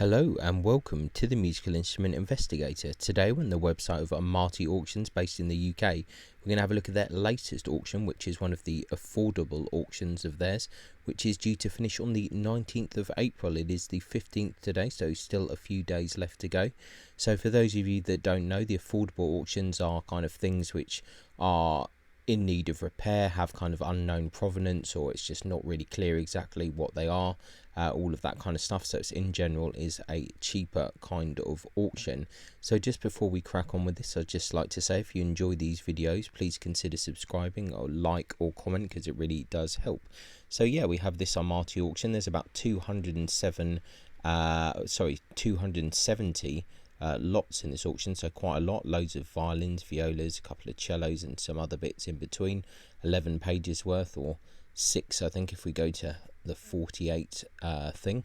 Hello and welcome to the Musical Instrument Investigator. Today we're on the website of Amati Auctions based in the UK. We're going to have a look at their latest auction, which is one of the affordable auctions of theirs, which is due to finish on the 19th of April. It is the 15th today, so still a few days left to go. So for those of you that don't know, the affordable auctions are kind of things which are in need of repair, have kind of unknown provenance, or it's just not really clear exactly what they are. All of that kind of stuff. So it's in general is a cheaper kind of auction. So just before we crack on with this, I'd just like to say, if you enjoy these videos, please consider subscribing or like or comment, because it really does help. So yeah, we have this Amati auction. There's about 270 lots in this auction, so quite a lot. Loads of violins, violas, a couple of cellos and some other bits in between. 11 pages worth, or 6 I think if we go to the 48 thing,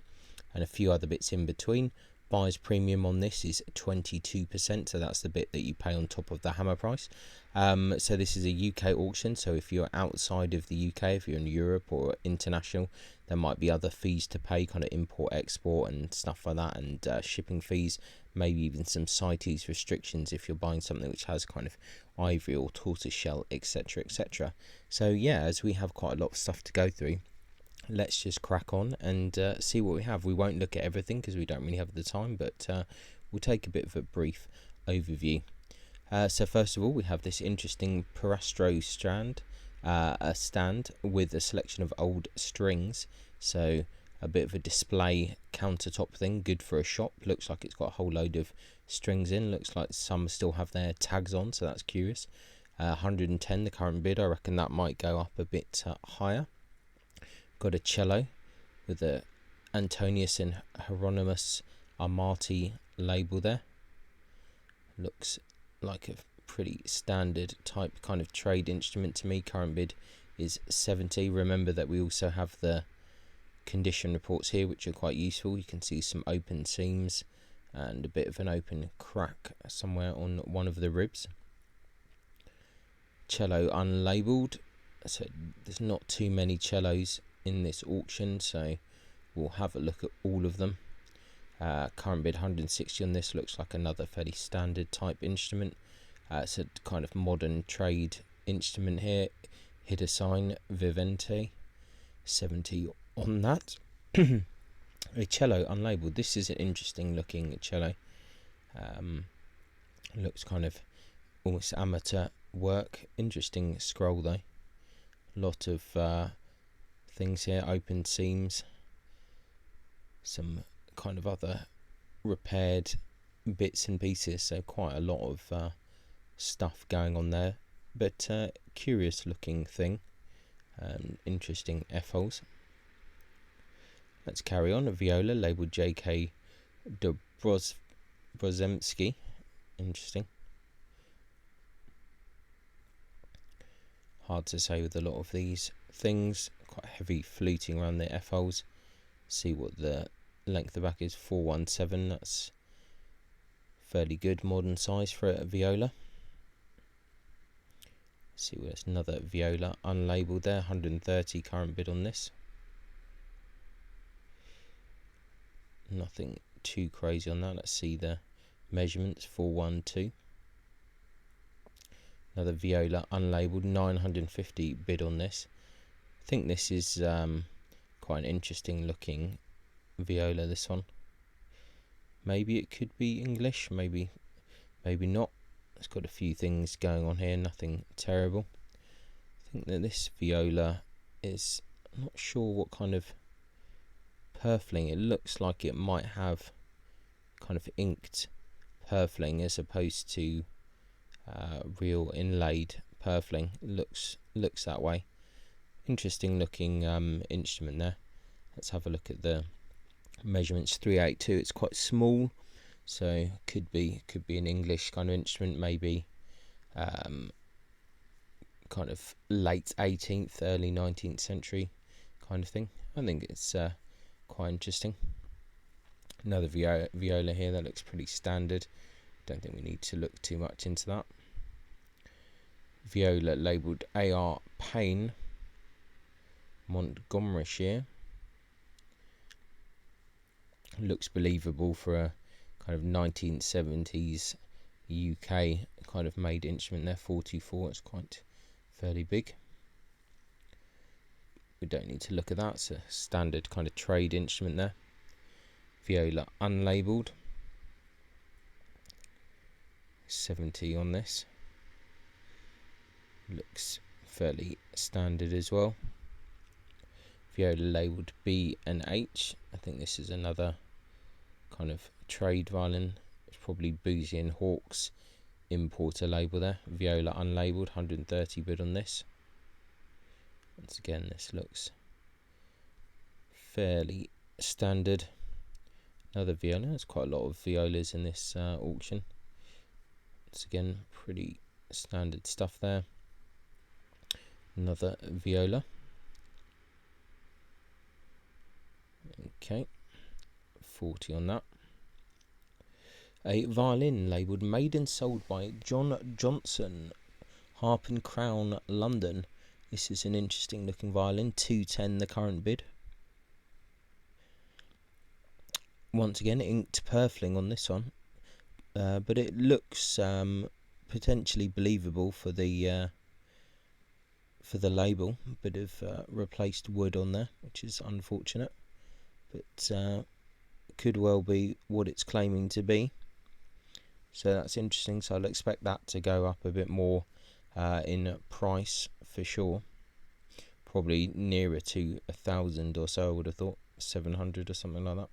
and a few other bits in between. Buyer's premium on this is 22%, so that's the bit that you pay on top of the hammer price. So this is a UK auction, so if you're outside of the UK, if you're in Europe or international, there might be other fees to pay, kind of import export and stuff like that, and shipping fees, maybe even some CITES restrictions if you're buying something which has kind of ivory or tortoiseshell, etc, etc. So yeah, as we have quite a lot of stuff to go through, let's just crack on and see what we have. We won't look at everything because we don't really have the time, but we'll take a bit of a brief overview. So first of all, we have this interesting Parastro stand with a selection of old strings. So a bit of a display countertop thing, good for a shop. Looks like it's got a whole load of strings in. Looks like some still have their tags on, so that's curious. 110 the current bid. I reckon that might go up a bit higher. Got a cello with a Antonius and Hieronymus Amati label there. Looks like a pretty standard type kind of trade instrument to me. Current bid is 70. Remember that we also have the condition reports here, which are quite useful. You can see some open seams and a bit of an open crack somewhere on one of the ribs. Cello unlabeled, so there's not too many cellos in this auction, so we'll have a look at all of them. Current bid 160 on this. Looks like another fairly standard type instrument. It's a kind of modern trade instrument here. Hit a sign Vivente, 70 on that. A cello unlabeled. This is an interesting looking cello. Looks kind of almost amateur work. Interesting scroll though. Lot of things here, open seams, some kind of other repaired bits and pieces, so quite a lot of stuff going on there, but curious looking thing, interesting F-holes. Let's carry on. A viola labelled J.K. Dobrozemski. Interesting. Hard to say with a lot of these things. Quite heavy fluting around the F-holes. See what the length of the back is. 417. That's fairly good modern size for a viola. See what it's another viola unlabeled there. 130 current bid on this. Nothing too crazy on that. Let's see the measurements. 412. Another viola unlabeled. 950 bid on this. I think this is quite an interesting looking viola, this one. Maybe it could be English, maybe not. It's got a few things going on here, nothing terrible. I think that this viola is, I'm not sure what kind of purfling. It looks like it might have kind of inked purfling as opposed to real inlaid purfling. Looks that way. Interesting looking instrument there. Let's have a look at the measurements. 382. It's quite small, so could be an English kind of instrument, maybe kind of late 18th, early 19th century kind of thing. I think it's quite interesting. Another viola here that looks pretty standard. Don't think we need to look too much into that. Viola labelled A.R. Payne, Montgomeryshire. Looks believable for a kind of 1970s UK kind of made instrument there. 44, it's quite fairly big. We don't need to look at that, it's a standard kind of trade instrument there. Viola unlabelled, 70 on this. Looks fairly standard as well. Viola labelled B and H. I think this is another kind of trade violin. It's probably Boozy and Hawkes importer label there. Viola unlabelled, 130 bid on this. Once again, this looks fairly standard. Another viola. There's quite a lot of violas in this auction. Once again, pretty standard stuff there. Another viola. Okay, 40 on that. A violin labelled made and sold by John Johnson, Harp and Crown, London. This is an interesting looking violin, 210 the current bid. Once again, inked purfling on this one, but it looks potentially believable for the label. A bit of replaced wood on there, which is unfortunate, but could well be what it's claiming to be. So that's interesting. So I'll expect that to go up a bit more in price for sure. Probably nearer to 1,000 or so, I would have thought, 700 or something like that.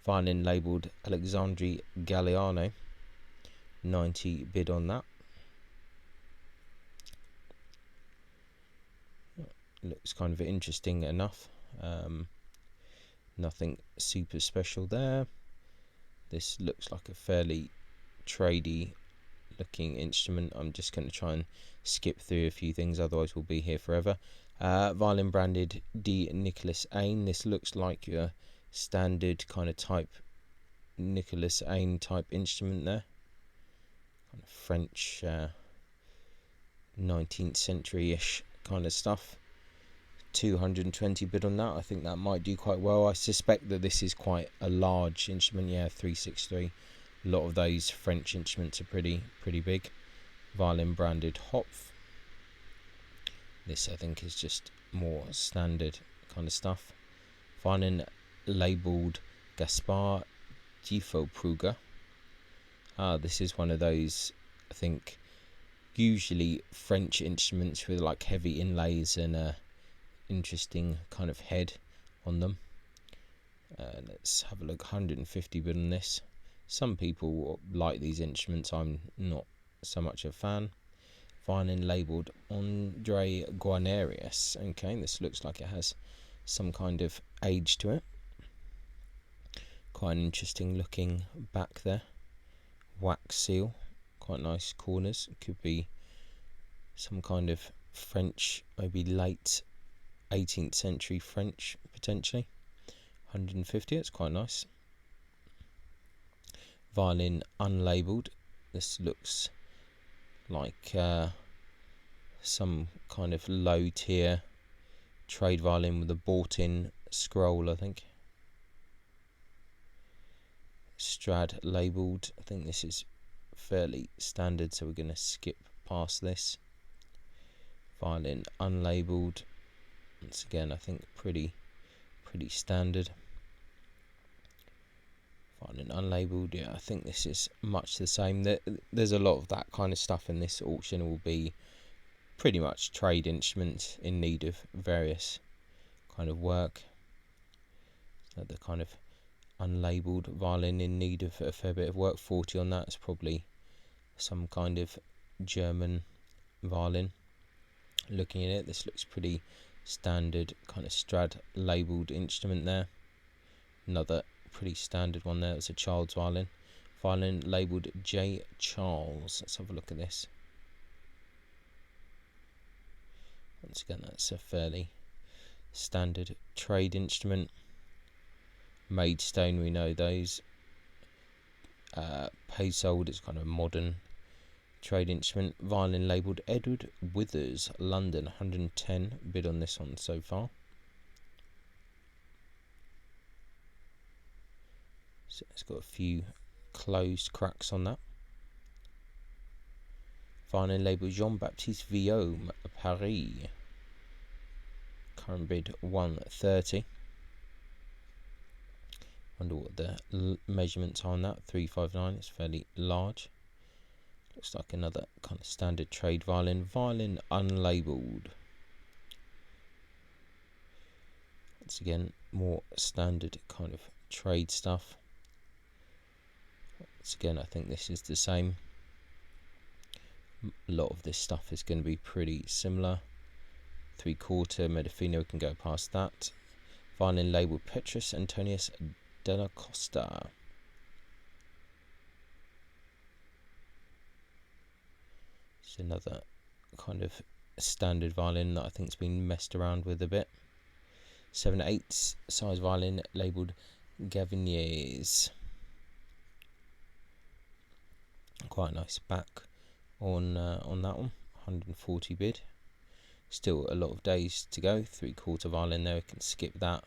Violin labelled Alexandri Galliano, 90 bid on that. Looks kind of interesting enough. Nothing super special there. This looks like a fairly tradey looking instrument. I'm just going to try and skip through a few things, otherwise we'll be here forever. Violin branded D. Nicholas Ain. This looks like your standard kind of type Nicholas Ain type instrument there. Kind of French 19th century-ish kind of stuff. 220 bid on that. I think that might do quite well. I suspect that this is quite a large instrument. Yeah, 363. A lot of those French instruments are pretty big. Violin branded Hopf. This I think is just more standard kind of stuff. Violin labelled Gaspar Gifelpruger. This is one of those, I think, usually French instruments with like heavy inlays and a interesting kind of head on them. Let's have a look. 150 bid on this. Some people like these instruments. I'm not so much a fan. Violin labelled Andre Guarnerius. Okay, this looks like it has some kind of age to it. Quite an interesting looking back there. Wax seal. Quite nice corners. It could be some kind of French, maybe late 18th century French potentially. 150, it's quite nice. Violin unlabelled. This looks like some kind of low tier trade violin with a bought in scroll, I think. Strad labelled. I think this is fairly standard, so we're going to skip past this. Violin unlabelled. Once again, I think pretty standard. Violin unlabelled, yeah, I think this is much the same. There's a lot of that kind of stuff in this auction. It will be pretty much trade instruments in need of various kind of work. So the kind of unlabelled violin in need of a fair bit of work. 40 on that. It's probably some kind of German violin. Looking at it, this looks pretty standard kind of Strad labelled instrument there. Another pretty standard one there. It's a child's violin. Violin labelled J. Charles. Let's have a look at this. Once again, that's a fairly standard trade instrument. Maidstone, we know those. Paysold is kind of modern trade instrument. Violin labelled Edward Withers, London, 110 bid on this one so far. So it's got a few closed cracks on that. Violin label Jean-Baptiste Vuillaume, Paris. Current bid 130. Wonder what the measurements are on that. 359. It's fairly large. Looks like another kind of standard trade violin. Violin unlabeled. Once again, more standard kind of trade stuff. Once again, I think this is the same. A lot of this stuff is going to be pretty similar. 3/4 Medafino, we can go past that. Violin label Petrus Antonius della Costa. It's another kind of standard violin that I think's been messed around with a bit. 7/8 size violin labelled Gaviniers. Quite a nice back on that one. 140 bid. Still a lot of days to go. 3/4 violin there. We can skip that.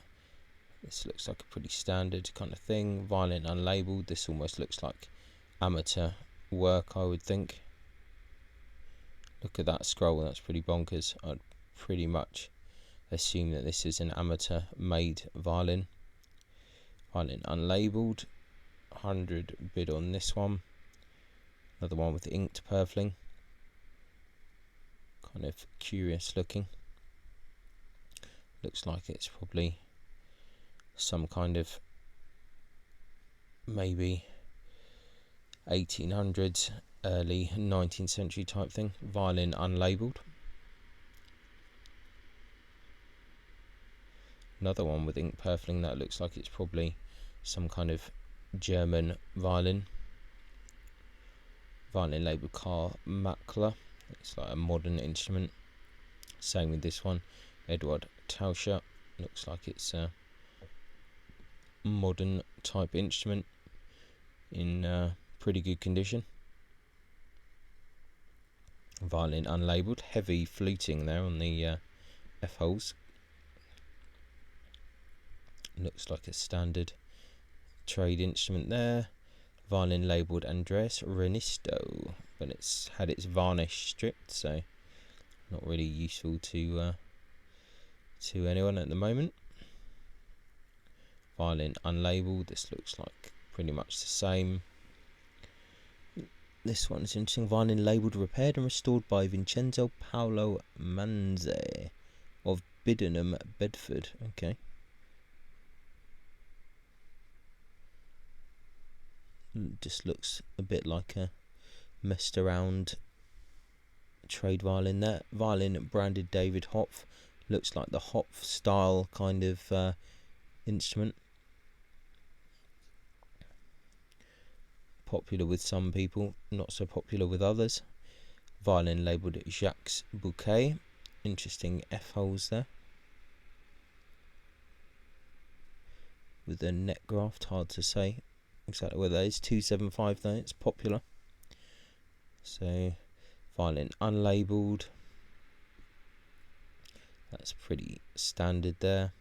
This looks like a pretty standard kind of thing. Violin unlabelled. This almost looks like amateur work, I would think. Look at that scroll. That's pretty bonkers. I'd pretty much assume that this is an amateur made violin. Violin unlabelled. 100 bid on this one. Another one with inked purfling. Kind of curious looking. Looks like it's probably some kind of maybe 1800s, early 19th century type thing. Violin unlabelled. Another one with ink purfling. That looks like it's probably some kind of German violin. Violin labelled Karl Mackler. It's like a modern instrument. Same with this one. Eduard Tauscher. Looks like it's a modern type instrument in pretty good condition. Violin unlabelled. Heavy fluting there on the F holes. Looks like a standard trade instrument there. Violin labelled Andreas Renisto, but it's had its varnish stripped, so not really useful to anyone at the moment. Violin unlabelled. This looks like pretty much the same. This one is interesting. Violin labelled, repaired and restored by Vincenzo Paolo Manze of Bidenham, Bedford. Okay. Just looks a bit like a messed around trade violin there. Violin branded David Hopf. Looks like the Hopf style kind of instrument. Popular with some people, not so popular with others. Violin labelled Jacques Bouquet. Interesting F holes there. With a net graft, hard to say exactly where that is. 275 though, it's popular. So violin unlabelled. That's pretty standard there.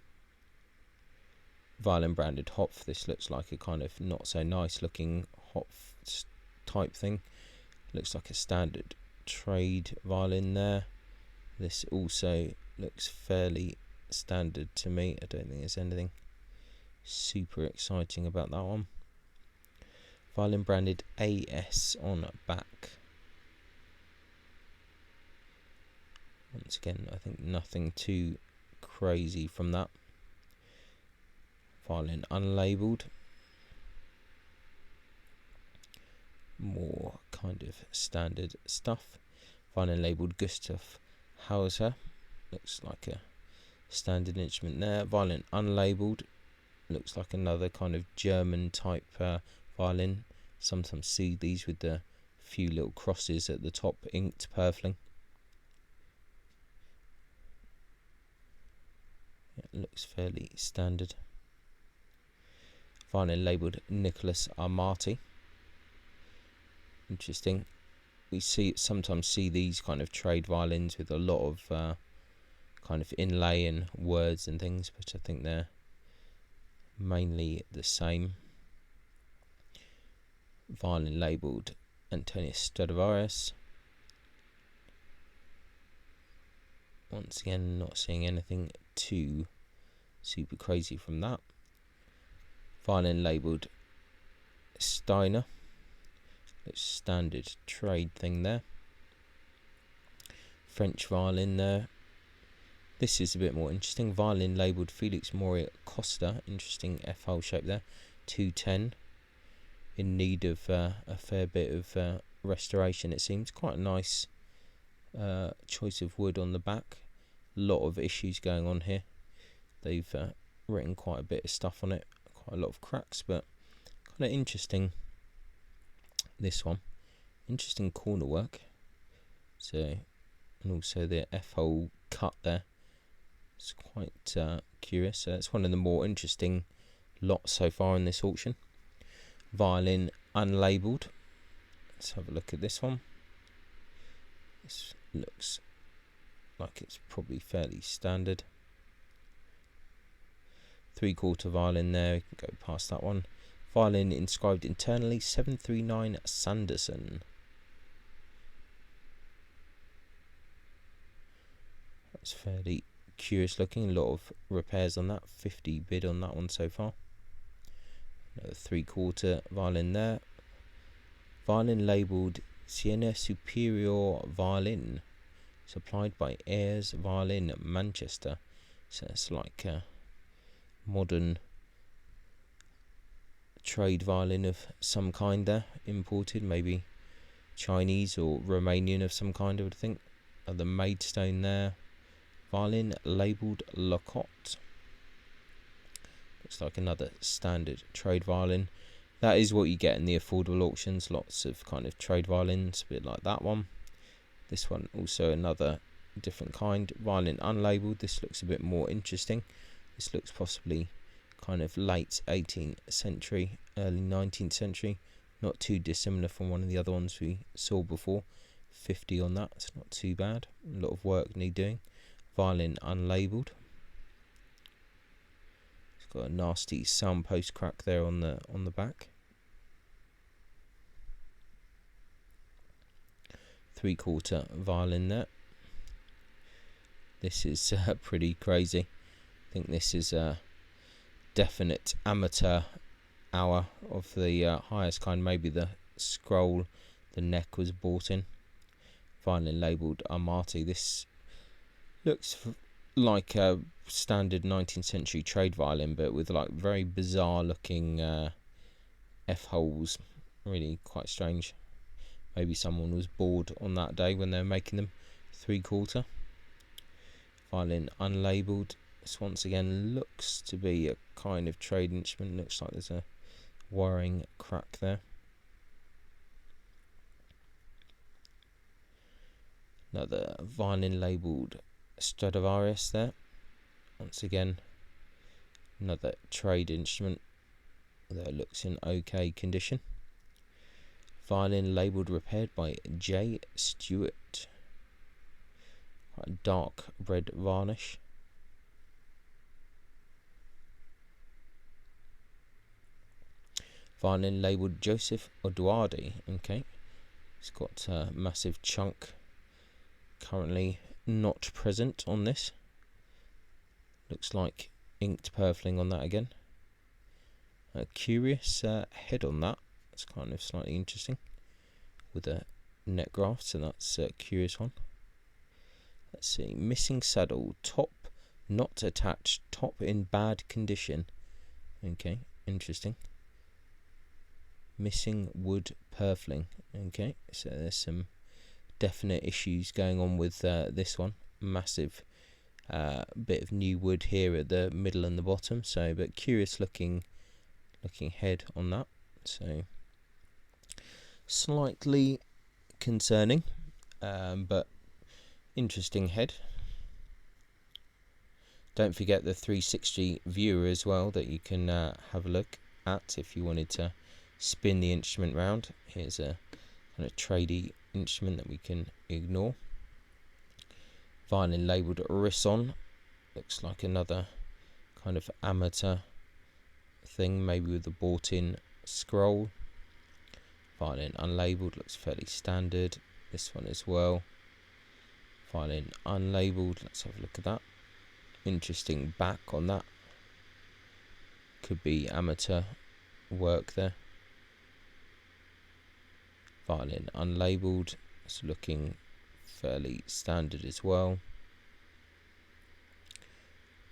Violin branded Hopf. This looks like a kind of not so nice looking Hopf type thing. Looks like a standard trade violin there. This also looks fairly standard to me. I don't think there's anything super exciting about that one. Violin branded AS on back. Once again, I think nothing too crazy from that. Violin unlabelled. More kind of standard stuff. Violin labelled Gustav Hauser. Looks like a standard instrument there. Violin unlabelled. Looks like another kind of German type violin. Sometimes see these with the few little crosses at the top, inked purfling. It looks fairly standard. Violin labelled Nicholas Amati. Interesting. We sometimes see these kind of trade violins with a lot of kind of inlay and words and things, but I think they're mainly the same. violin labelled Antonius Stradivarius. Once again, not seeing anything too super crazy from that. Violin labelled Steiner. It's standard trade thing there. French violin there. This is a bit more interesting. Violin labelled Felix Moria Costa. Interesting F-hole shape there. 210. In need of a fair bit of restoration, it seems. Quite a nice choice of wood on the back. A lot of issues going on here. They've written quite a bit of stuff on it. Quite a lot of cracks, but kind of interesting. This one. Interesting corner work. So, and also the F-hole cut there. It's quite curious. So it's one of the more interesting lots so far in this auction. Violin unlabelled. Let's have a look at this one. This looks like it's probably fairly standard. 3/4 violin there. We can go past that one. Violin inscribed internally 739 Sanderson. That's fairly curious looking. A lot of repairs on that. 50 bid on that one so far. Another 3/4 violin there. Violin labelled Siena Superior Violin. Supplied by Ayres Violin Manchester. So it's like a modern trade violin of some kind there. Imported, maybe Chinese or Romanian of some kind, I would think. The Maidstone there. Violin labelled Lecoq. Looks like another standard trade violin. That is what you get in the affordable auctions. Lots of kind of trade violins, a bit like that one. This one also another different kind. Violin unlabelled. This looks a bit more interesting. This looks possibly kind of late 18th century, early 19th century. Not too dissimilar from one of the other ones we saw before. 50 on that. It's not too bad. A lot of work need doing. Violin unlabelled. It's got a nasty soundpost crack there on the back. 3/4 violin there. This is pretty crazy. I think this is a definite amateur hour of the highest kind. Maybe the scroll, the neck was bought in. Violin labelled Amati. This looks like a standard 19th century trade violin, but with like very bizarre looking F-holes. Really quite strange. Maybe someone was bored on that day when they were making them. 3/4. Violin unlabelled. This once again looks to be a kind of trade instrument. Looks like there's a wiring crack there. Another violin labelled Stradivarius there. Once again, another trade instrument that looks in okay condition. Violin labelled repaired by J. Stewart. Quite a dark red varnish. Violin labelled Joseph Oduardi. Okay, it's got a massive chunk. Currently not present on this. Looks like inked purfling on that again. A curious head on that. It's kind of slightly interesting with a neck graft, so that's a curious one. Let's see. Missing saddle. Top not attached. Top in bad condition. Okay, interesting. Missing wood purfling. Okay, so there's some definite issues going on with this one. Massive bit of new wood here at the middle and the bottom. So, but curious looking head on that. So slightly concerning, but interesting head. Don't forget the 360 viewer as well that you can have a look at if you wanted to spin the instrument round. Here's a kind of tradey instrument that we can ignore. Violin labelled Risson. Looks like another kind of amateur thing, maybe with a bought-in scroll. Violin unlabelled, looks fairly standard. This one as well. Violin unlabelled, let's have a look at that. Interesting back on that. Could be amateur work there. Violin unlabelled, it's looking fairly standard as well.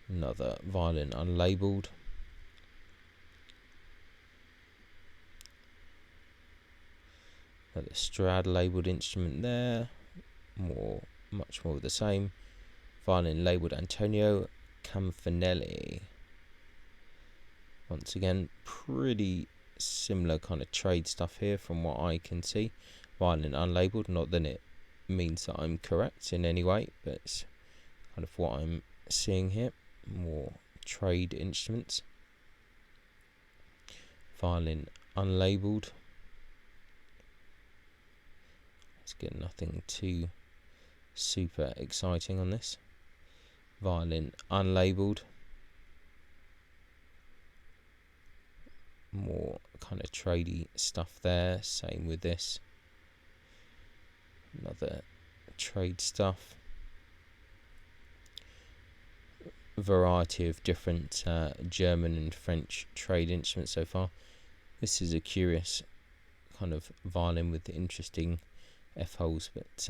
Another violin unlabelled. Another Strad labelled instrument there. Much more of the same. Violin labelled Antonio Campanelli. Once again, pretty similar kind of trade stuff here from what I can see. Violin unlabelled, not that it means that I'm correct in any way, but it's kind of what I'm seeing here. More trade instruments. Violin unlabelled. Let's get nothing too super exciting on this. Violin unlabelled. More kind of tradey stuff there. Same with this. Another trade stuff. A variety of different German and French trade instruments so far. This is a curious kind of violin with interesting F-holes, but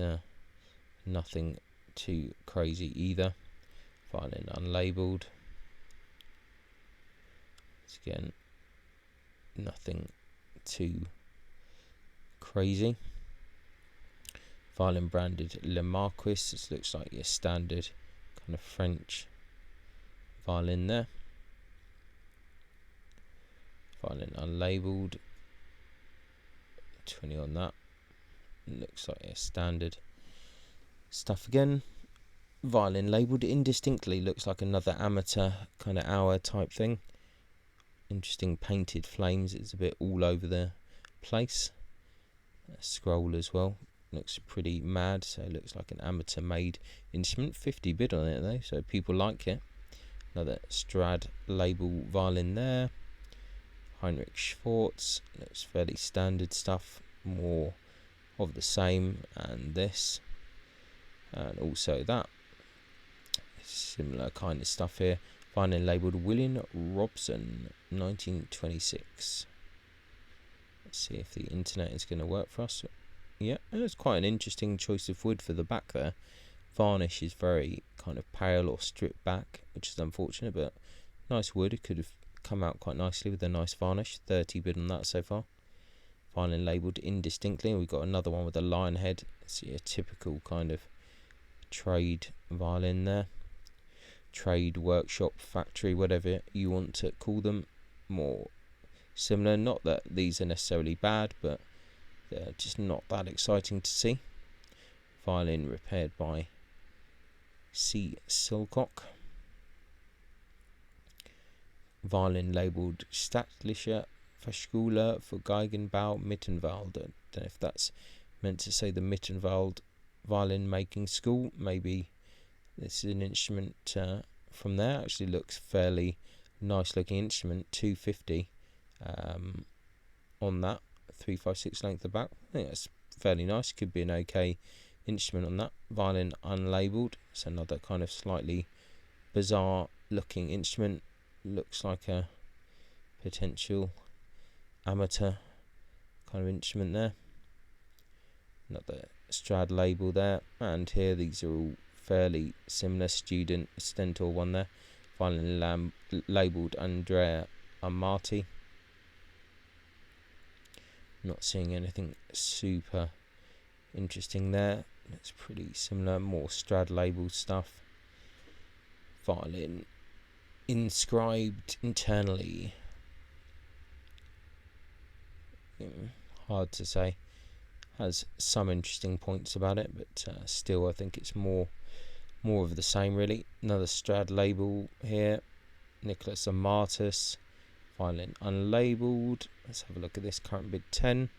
nothing too crazy either. Violin unlabelled. Once again, nothing too crazy. Violin branded Le Marquis. This looks like your standard kind of French violin there. Violin unlabelled. 20 on that. Looks like a standard stuff again. Violin labelled indistinctly, looks like another amateur kind of hour type thing. Interesting painted flames, it's a bit all over the place. A scroll as well, looks pretty mad, so it looks like an amateur made instrument. 50 bid on it though, so people like it. Another Strad label violin there. Heinrich Schwarz, looks fairly standard stuff, more of the same, and this, and also that. Similar kind of stuff here. Violin labelled William Robson, 1926. Let's see if the internet is going to work for us. Yeah, it's quite an interesting choice of wood for the back there. Varnish is very kind of pale or stripped back, which is unfortunate, but nice wood. It could have come out quite nicely with a nice varnish. 30 bid on that so far. Violin labelled indistinctly. We've got another one with a lion head. See a typical kind of trade violin there. Trade, workshop, factory, whatever you want to call them. More similar. Not that these are necessarily bad, but they're just not that exciting to see. Violin repaired by C. Silcock. Violin labelled Staatliche Fachschule für Geigenbau Mittenwald. I don't know if that's meant to say the Mittenwald violin making school. Maybe this is an instrument from there. Actually looks fairly nice looking instrument. 250 on that. 356 length of back. I think that's fairly nice. Could be an okay instrument on that. Violin unlabelled. It's another kind of slightly bizarre looking instrument. Looks like a potential amateur kind of instrument there. Another Strad label there, and here these are all fairly similar. Student Stentor one there. Violin labelled Andrea Amati. Not seeing anything super interesting there. It's pretty similar, more Strad label stuff. Violin inscribed internally. Hard to say. Has some interesting points about it, but still I think it's more of the same really. Another Strad label here. Nicholas Amatus. Violin unlabelled. Let's have a look at this. Current bid 10.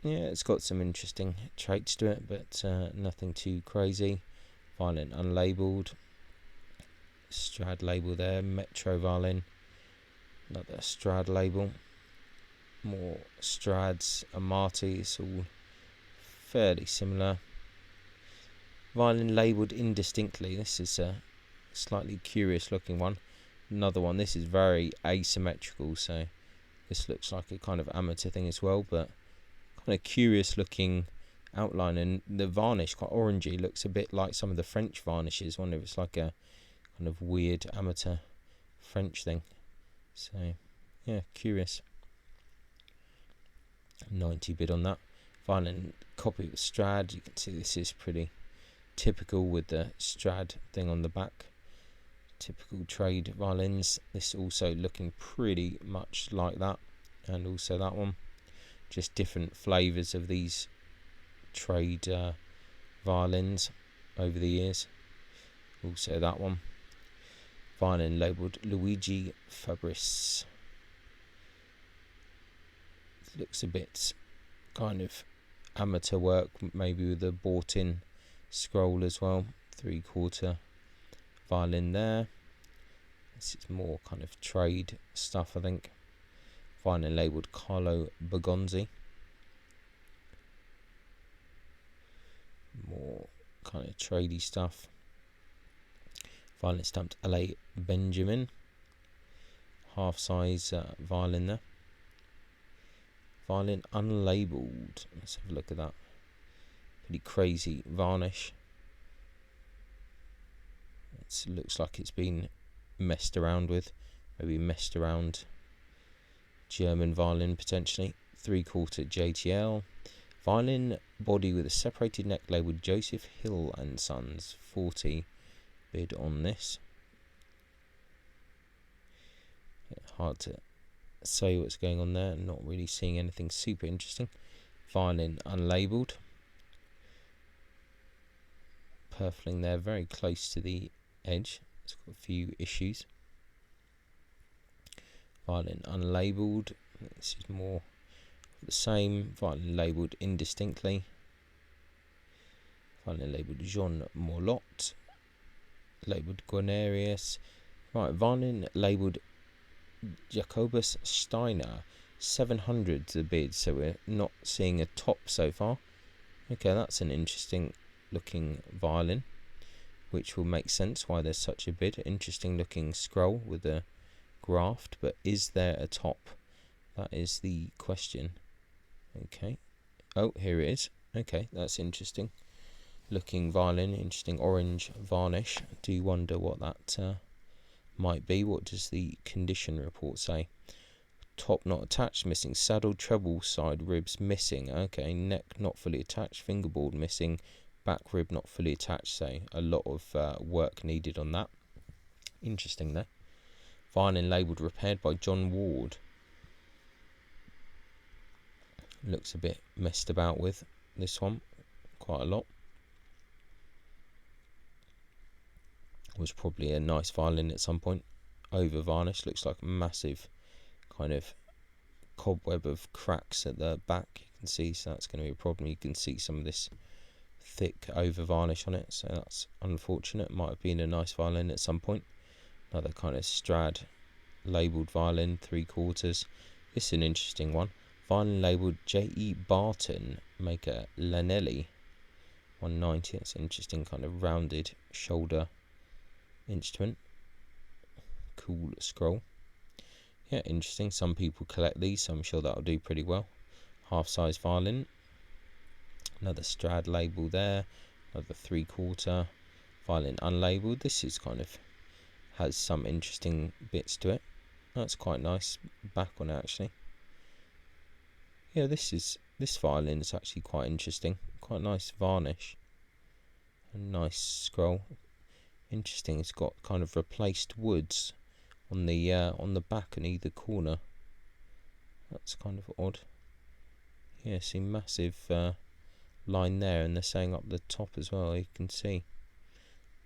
Yeah, it's got some interesting traits to it, but nothing too crazy. Violin unlabelled. Strad label there. Metro violin. Another Strad label. More Strads, Amati, it's all fairly similar. Violin labelled indistinctly. This is a slightly curious looking one. Another one. This is very asymmetrical, so this looks like a kind of amateur thing as well, but kind of curious looking outline, and the varnish quite orangey, looks a bit like some of the French varnishes. I wonder if it's like a kind of weird amateur French thing. So yeah, curious. 90 bid on that. Violin copy with Strad. You can see this is pretty typical with the Strad thing on the back. Typical trade violins. This also looking pretty much like that, and also that one. Just different flavours of these trade violins over the years. Also that one. Violin labelled Luigi Fabris. Looks a bit kind of amateur work, maybe with a bought-in scroll as well. 3/4 violin there. This is more kind of trade stuff, I think. Violin labelled Carlo Bergonzi. More kind of tradey stuff. Violin stamped LA Benjamin. Half size violin there. Violin unlabelled. Let's have a look at that. Pretty crazy varnish. It looks like it's been messed around with. Maybe messed around German violin potentially. 3/4 JTL. Violin body with a separated neck labelled Joseph Hill and Sons. 40 bid on this. Yeah, hard to say what's going on there. Not really seeing anything super interesting. Violin unlabelled. Purfling there, very close to the edge. It's got a few issues. Violin unlabelled. This is more the same. Violin labelled indistinctly. Violin labelled Jean Morlot. Labelled Guarnerius. Right, violin labelled Jacobus Steiner. 700 the bid, so we're not seeing a top so far. Okay, that's an interesting looking violin, which will make sense why there's such a bid. Interesting looking scroll with a graft, but is there a top? That is the question. Okay. Oh, here it is. Okay, that's interesting looking violin. Interesting orange varnish. Do wonder what that might be. What does the condition report say? Top not attached, missing saddle, treble side ribs missing. Okay, neck not fully attached, fingerboard missing, back rib not fully attached. So a lot of work needed on that. Interesting though. Violin labelled repaired by John Ward. Looks a bit messed about with this one, quite a lot. Was probably a nice violin at some point. Over varnish, looks like a massive kind of cobweb of cracks at the back. You can see, so that's going to be a problem. You can see some of this thick over varnish on it, so that's unfortunate. Might have been a nice violin at some point. Another kind of Strad labelled violin, 3/4. This is an interesting one. Violin labelled J.E. Barton, maker Lanelli, 190. It's an interesting kind of rounded shoulder instrument. Cool scroll. Yeah, interesting. Some people collect these, so I'm sure that'll do pretty well. Half size violin. Another Strad label there. Another 3/4 violin unlabelled. This is kind of has some interesting bits to it. That's quite nice back on it actually. Yeah, this violin is actually quite interesting. Quite nice varnish. A nice scroll. Interesting. It's got kind of replaced woods on the back and either corner. That's kind of odd. Yeah, see massive line there, and they're saying up the top as well. You can see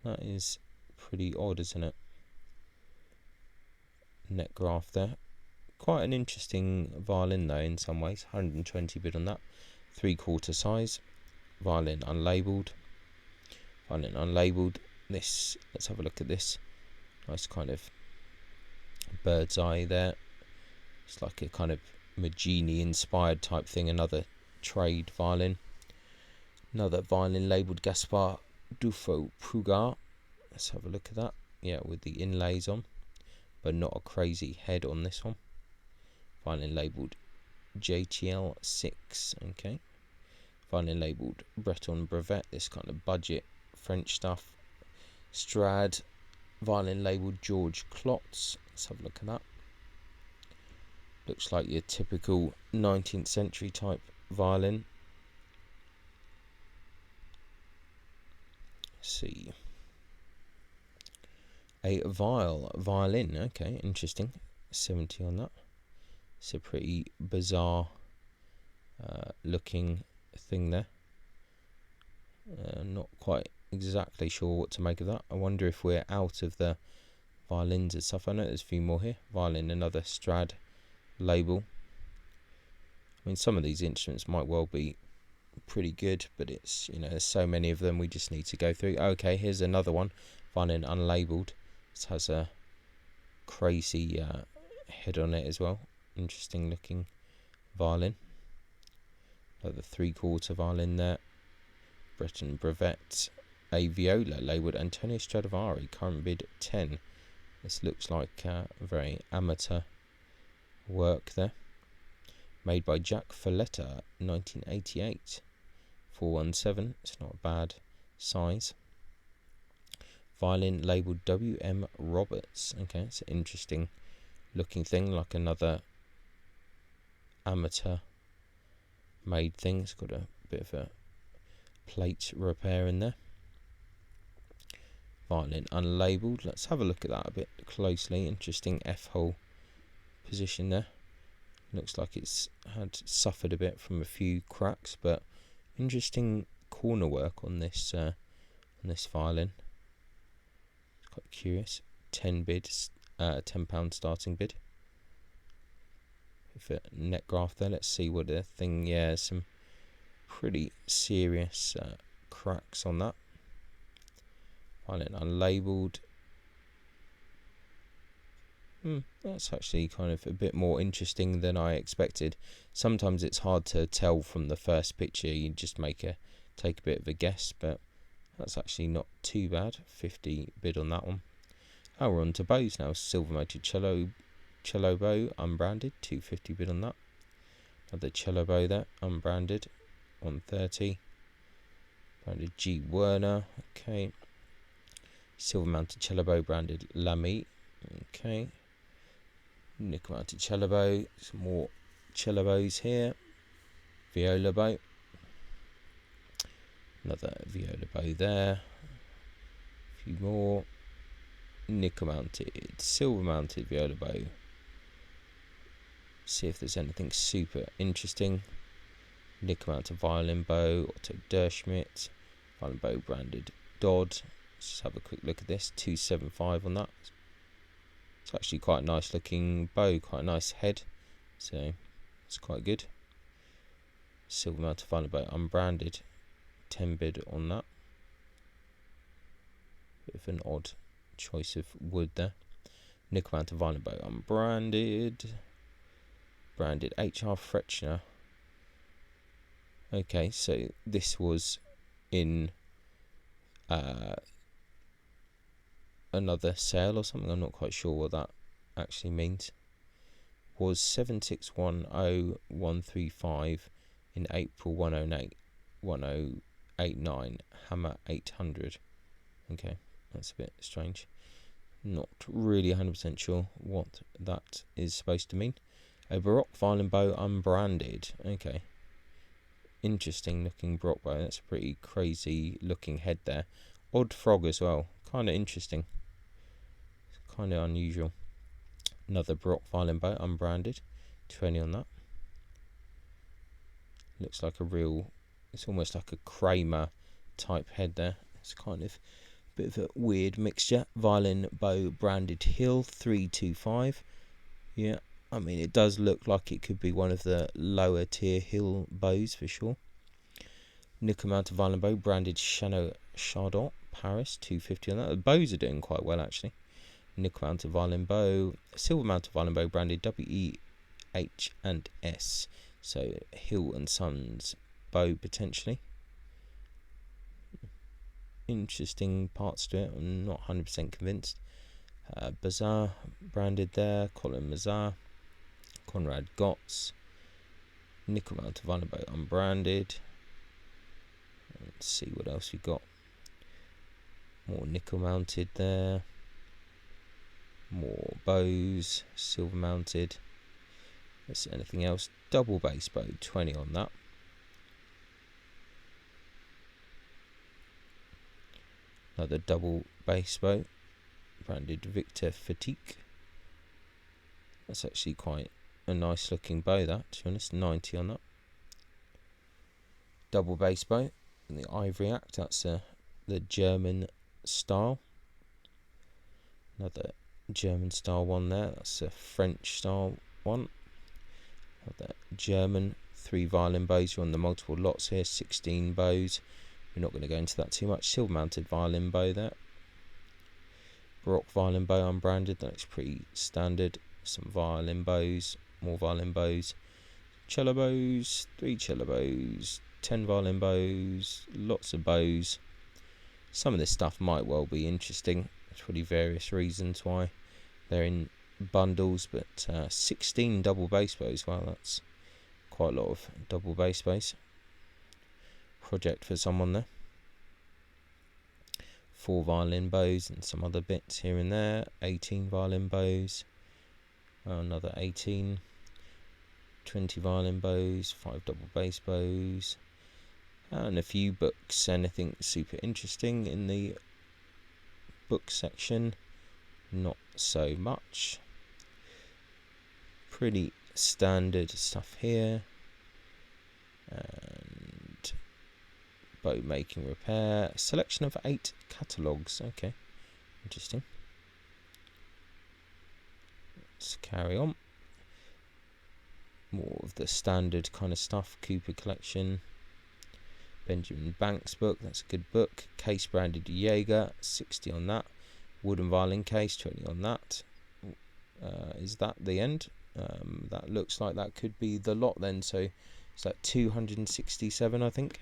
that is pretty odd, isn't it? Neck graft there. Quite an interesting violin though in some ways. 120 bid on that. 3/4 size. Violin unlabelled. Violin unlabelled. This, let's have a look at this. Nice kind of bird's eye there. It's like a kind of Magini inspired type thing. Another trade violin. Another violin labelled Gaspar Dufo Prugar. Let's have a look at that. Yeah, with the inlays on, but not a crazy head on this one. Violin labelled JTL 6. Okay. Violin labelled Breton Brevet. This kind of budget French stuff. Strad. Violin labelled George Klotz. Let's have a look at that. Looks like your typical 19th century type violin. Let's see. A violin. Okay, interesting. 70 on that. It's a pretty bizarre looking thing there. Not quite exactly sure what to make of that. I wonder if we're out of the violins and stuff. I know there's a few more here. Violin, another Strad label. I mean, some of these instruments might well be pretty good, but it's, you know, there's so many of them we just need to go through. Okay, here's another one. Violin unlabeled. It has a crazy head on it as well. Interesting looking violin. Another 3/4 violin there. Breton Brevet. A viola labelled Antonio Stradivari. Current bid 10. This looks like very amateur work there. Made by Jack Folletta, 1988. 417. It's not a bad size. Violin labelled W.M. Roberts. Okay, it's an interesting looking thing, like another amateur made thing. It's got a bit of a plate repair in there. Violin unlabelled. Let's have a look at that a bit closely. Interesting F-hole position there. Looks like it's had suffered a bit from a few cracks, but interesting corner work on this violin. It's quite curious. 10 bids, £10 starting bid. With a net graph there. Let's see what the thing. Yeah, some pretty serious cracks on that. Violin unlabelled. That's actually kind of a bit more interesting than I expected. Sometimes it's hard to tell from the first picture. You just take a bit of a guess, but that's actually not too bad. 50 bid on that one. Oh, we're on to bows now. Silver mounted cello bow, unbranded. 250 bid on that. Another cello bow there, unbranded. 130. Branded G Werner. Okay. Silver mounted cello bow, branded Lamy. Okay. Nickel mounted cello bow. Some more cello bows here. Viola bow. Another viola bow there. A few more. Nickel mounted, silver mounted viola bow. See if there's anything super interesting. Nickel mounted violin bow. Otto Derschmidt. Violin bow branded Dodd. Let's just have a quick look at this. 275 on that. It's actually quite a nice looking bow, quite a nice head, so it's quite good. Silver mounted violin bow, unbranded. 10 bid on that. Bit of an odd choice of wood there. Nickel mounted violin bow, unbranded. Branded HR Frechner. Okay, so this was in another sale or something. I'm not quite sure what that actually means. Was 7610135 in April 1089 Hammer 800. Okay, that's a bit strange. Not really 100% sure what that is supposed to mean. A Baroque violin bow, unbranded. Okay, interesting looking Baroque bow. That's a pretty crazy looking head there. Odd frog as well. Kind of interesting. Kind of unusual. Another Baroque violin bow, unbranded. 20 on that. Looks like a real, it's almost like a Kramer type head there. It's kind of a bit of a weird mixture. Violin bow, branded Hill, 325. Yeah, I mean, it does look like it could be one of the lower tier Hill bows for sure. Nickel mounted violin bow, branded Chardot, Paris, 250 on that. The bows are doing quite well actually. Nickel mounted violin bow, silver mounted violin bow, branded WE H and S. So Hill and Sons bow potentially. Interesting parts to it. I'm not 100% convinced. Bazaar branded there. Colin Mazar. Conrad Gotts. Nickel mounted violin bow unbranded. Let's see what else we got. More nickel mounted there. More bows, silver mounted. Is there anything else? Double bass bow, 20 on that. Another double bass bow, branded Victor Fatigue. That's actually quite a nice looking bow, that, to be honest. 90 on that. Double bass bow in the Ivory Act. That's the German style. Another German style one there. That's a French style one. Another German 3 violin bows. You're on the multiple lots here. 16 bows. We're not going to go into that too much. Silver mounted violin bow there. Baroque violin bow unbranded. That looks pretty standard. Some violin bows. More violin bows. Cello bows. 3 cello bows. 10 violin bows. Lots of bows. Some of this stuff might well be interesting. There's probably various reasons why they're in bundles, but 16 double bass bows. Wow, that's quite a lot of double bass bows. Project for someone there. 4 violin bows and some other bits here and there. 18 violin bows. Another 18. 20 violin bows. 5 double bass bows. And a few books. Anything super interesting in the book section? Not so much. Pretty standard stuff here. And bow making repair. Selection of 8 catalogues. Okay, interesting. Let's carry on. More of the standard kind of stuff. Cooper collection. Benjamin Banks book. That's a good book. Case branded Jaeger. 60 on that. Wooden violin case. 20 on that. Is that the end? That looks like that could be the lot then. So is that 267, I think?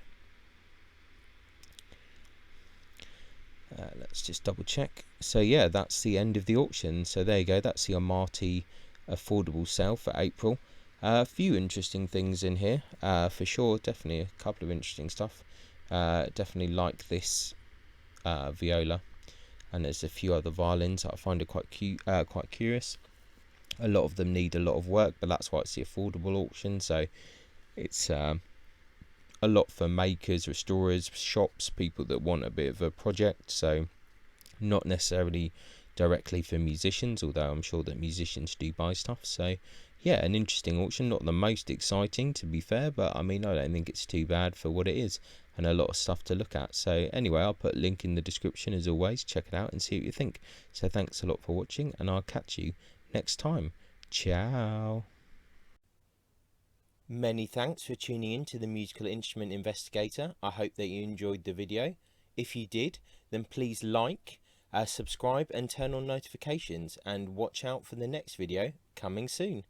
Let's just double check. So yeah, that's the end of the auction. So there you go. That's the Amati affordable sale for April. A few interesting things in here, for sure. Definitely a couple of interesting stuff. Definitely like this viola, and there's a few other violins that I find it quite curious. A lot of them need a lot of work, but that's why it's the affordable auction. So it's a lot for makers, restorers, shops, people that want a bit of a project. So not necessarily directly for musicians, although I'm sure that musicians do buy stuff. So yeah, an interesting auction. Not the most exciting, to be fair, but I mean, I don't think it's too bad for what it is, and a lot of stuff to look at. So anyway, I'll put a link in the description as always. Check it out and see what you think. So thanks a lot for watching, and I'll catch you next time. Ciao. Many thanks for tuning in to the Musical Instrument Investigator. I hope that you enjoyed the video. If you did, then please like, subscribe and turn on notifications, and watch out for the next video coming soon.